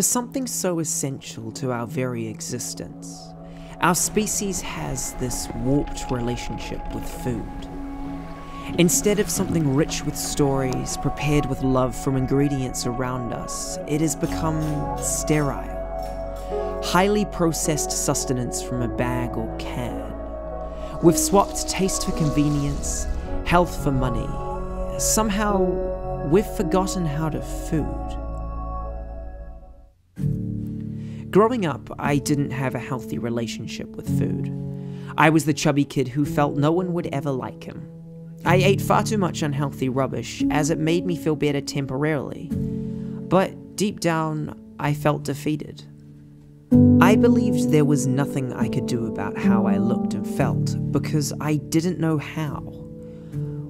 For something so essential to our very existence, our species has this warped relationship with food. Instead of something rich with stories, prepared with love from ingredients around us, it has become sterile. Highly processed sustenance from a bag or can. We've swapped taste for convenience, health for money. Somehow, we've forgotten how to food. Growing up, I didn't have a healthy relationship with food. I was the chubby kid who felt no one would ever like him. I ate far too much unhealthy rubbish, as it made me feel better temporarily. But deep down, I felt defeated. I believed there was nothing I could do about how I looked and felt, because I didn't know how.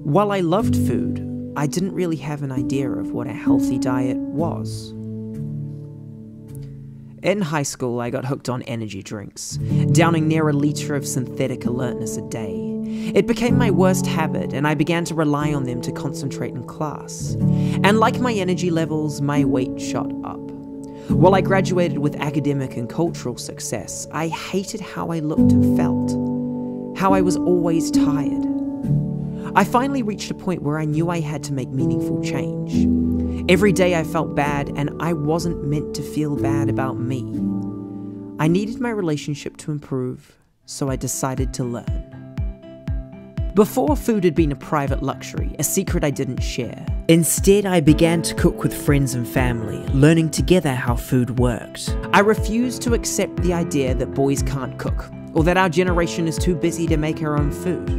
While I loved food, I didn't really have an idea of what a healthy diet was. In high school, I got hooked on energy drinks, downing near a litre of synthetic alertness a day. It became my worst habit, and I began to rely on them to concentrate in class. And like my energy levels, my weight shot up. While I graduated with academic and cultural success, I hated how I looked and felt, how I was always tired. I finally reached a point where I knew I had to make meaningful change. Every day I felt bad, and I wasn't meant to feel bad about me. I needed my relationship to improve, so I decided to learn. Before, food had been a private luxury, a secret I didn't share. Instead, I began to cook with friends and family, learning together how food worked. I refused to accept the idea that boys can't cook, or that our generation is too busy to make our own food.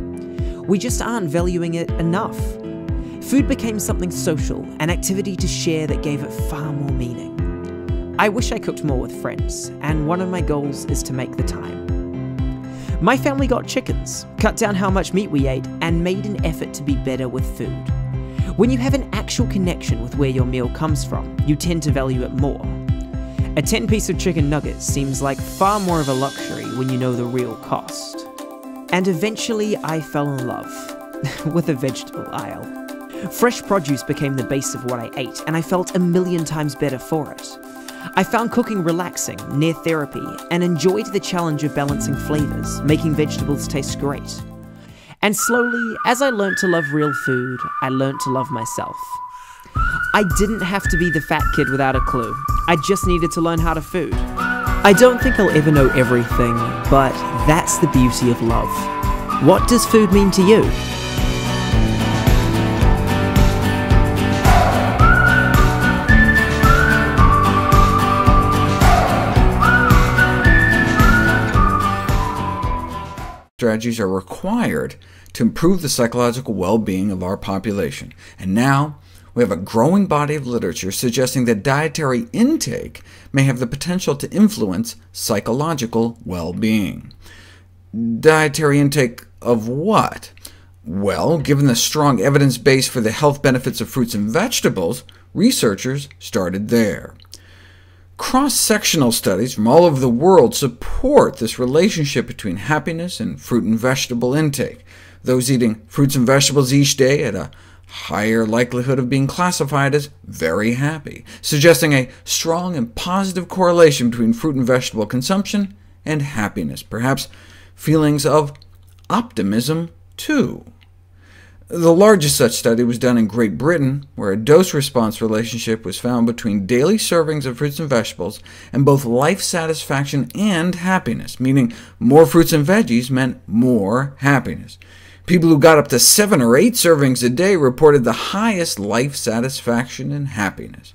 We just aren't valuing it enough. Food became something social, an activity to share that gave it far more meaning. I wish I cooked more with friends, and one of my goals is to make the time. My family got chickens, cut down how much meat we ate, and made an effort to be better with food. When you have an actual connection with where your meal comes from, you tend to value it more. A 10-piece of chicken nuggets seems like far more of a luxury when you know the real cost. And eventually I fell in love with the vegetable aisle. Fresh produce became the base of what I ate, and I felt a million times better for it. I found cooking relaxing, near therapy, and enjoyed the challenge of balancing flavors, making vegetables taste great. And slowly, as I learnt to love real food, I learnt to love myself. I didn't have to be the fat kid without a clue. I just needed to learn how to food. I don't think I'll ever know everything, but that's the beauty of love. What does food mean to you? Strategies are required to improve the psychological well-being of our population. And now, we have a growing body of literature suggesting that dietary intake may have the potential to influence psychological well-being. Dietary intake of what? Well, given the strong evidence base for the health benefits of fruits and vegetables, researchers started there. Cross-sectional studies from all over the world support this relationship between happiness and fruit and vegetable intake. Those eating fruits and vegetables each day had a higher likelihood of being classified as very happy, suggesting a strong and positive correlation between fruit and vegetable consumption and happiness, perhaps feelings of optimism too. The largest such study was done in Great Britain, where a dose-response relationship was found between daily servings of fruits and vegetables and both life satisfaction and happiness, meaning more fruits and veggies meant more happiness. People who got up to 7 or 8 servings a day reported the highest life satisfaction and happiness.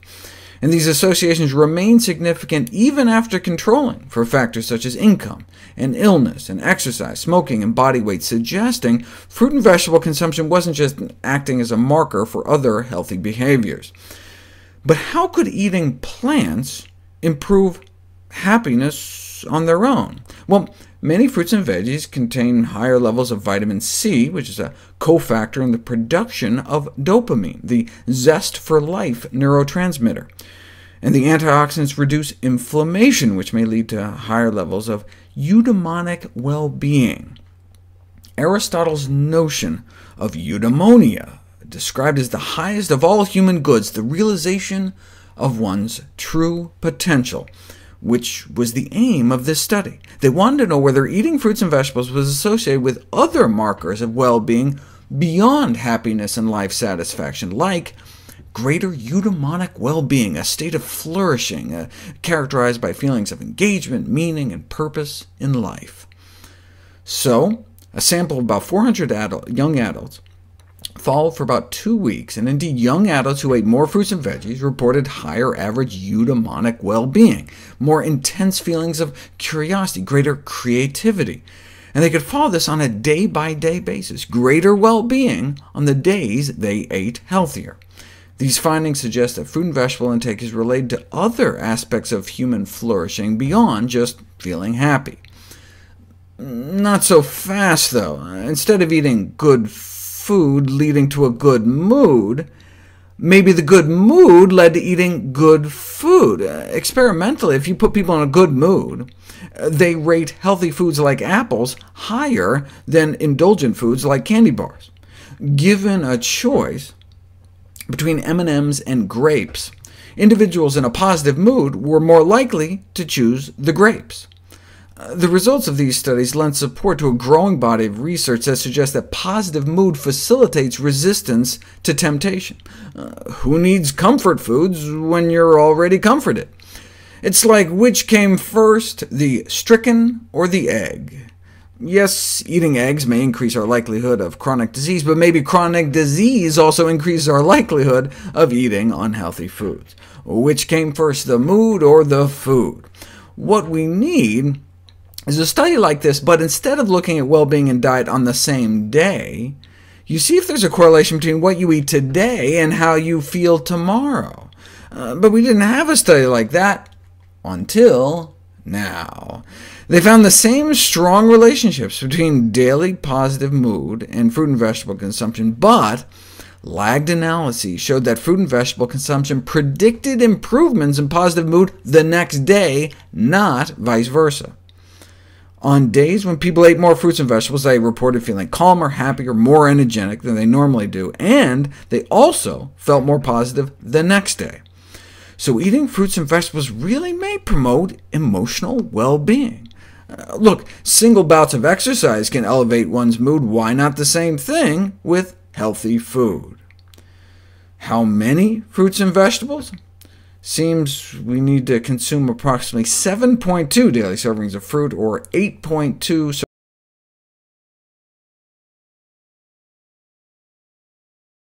And these associations remain significant even after controlling for factors such as income, and illness, and exercise, smoking, and body weight, suggesting fruit and vegetable consumption wasn't just acting as a marker for other healthy behaviors. But how could eating plants improve happiness on their own? Well, many fruits and veggies contain higher levels of vitamin C, which is a cofactor in the production of dopamine, the zest for life neurotransmitter. And the antioxidants reduce inflammation, which may lead to higher levels of eudaimonic well-being. Aristotle's notion of eudaimonia, described as the highest of all human goods, the realization of one's true potential, which was the aim of this study. They wanted to know whether eating fruits and vegetables was associated with other markers of well-being beyond happiness and life satisfaction, like greater eudaimonic well-being, a state of flourishing characterized by feelings of engagement, meaning, and purpose in life. So, a sample of about 400 young adults followed for about 2 weeks, and indeed young adults who ate more fruits and veggies reported higher average eudaimonic well-being, more intense feelings of curiosity, greater creativity. And they could follow this on a day-by-day basis, greater well-being on the days they ate healthier. These findings suggest that fruit and vegetable intake is related to other aspects of human flourishing beyond just feeling happy. Not so fast, though. Instead of eating good food leading to a good mood, maybe the good mood led to eating good food. Experimentally, if you put people in a good mood, they rate healthy foods like apples higher than indulgent foods like candy bars. Given a choice between M&Ms and grapes, individuals in a positive mood were more likely to choose the grapes. The results of these studies lend support to a growing body of research that suggests that positive mood facilitates resistance to temptation. Who needs comfort foods when you're already comforted? It's like, which came first, the chicken or the egg? Yes, eating eggs may increase our likelihood of chronic disease, but maybe chronic disease also increases our likelihood of eating unhealthy foods. Which came first, the mood or the food? What we need is a study like this, but instead of looking at well-being and diet on the same day, you see if there's a correlation between what you eat today and how you feel tomorrow. But we didn't have a study like that until now. They found the same strong relationships between daily positive mood and fruit and vegetable consumption, but lagged analyses showed that fruit and vegetable consumption predicted improvements in positive mood the next day, not vice versa. On days when people ate more fruits and vegetables, they reported feeling calmer, happier, more energetic than they normally do, and they also felt more positive the next day. So eating fruits and vegetables really may promote emotional well-being. Look, single bouts of exercise can elevate one's mood. Why not the same thing with healthy food? How many fruits and vegetables? Seems we need to consume approximately 7.2 daily servings of fruit, or 8.2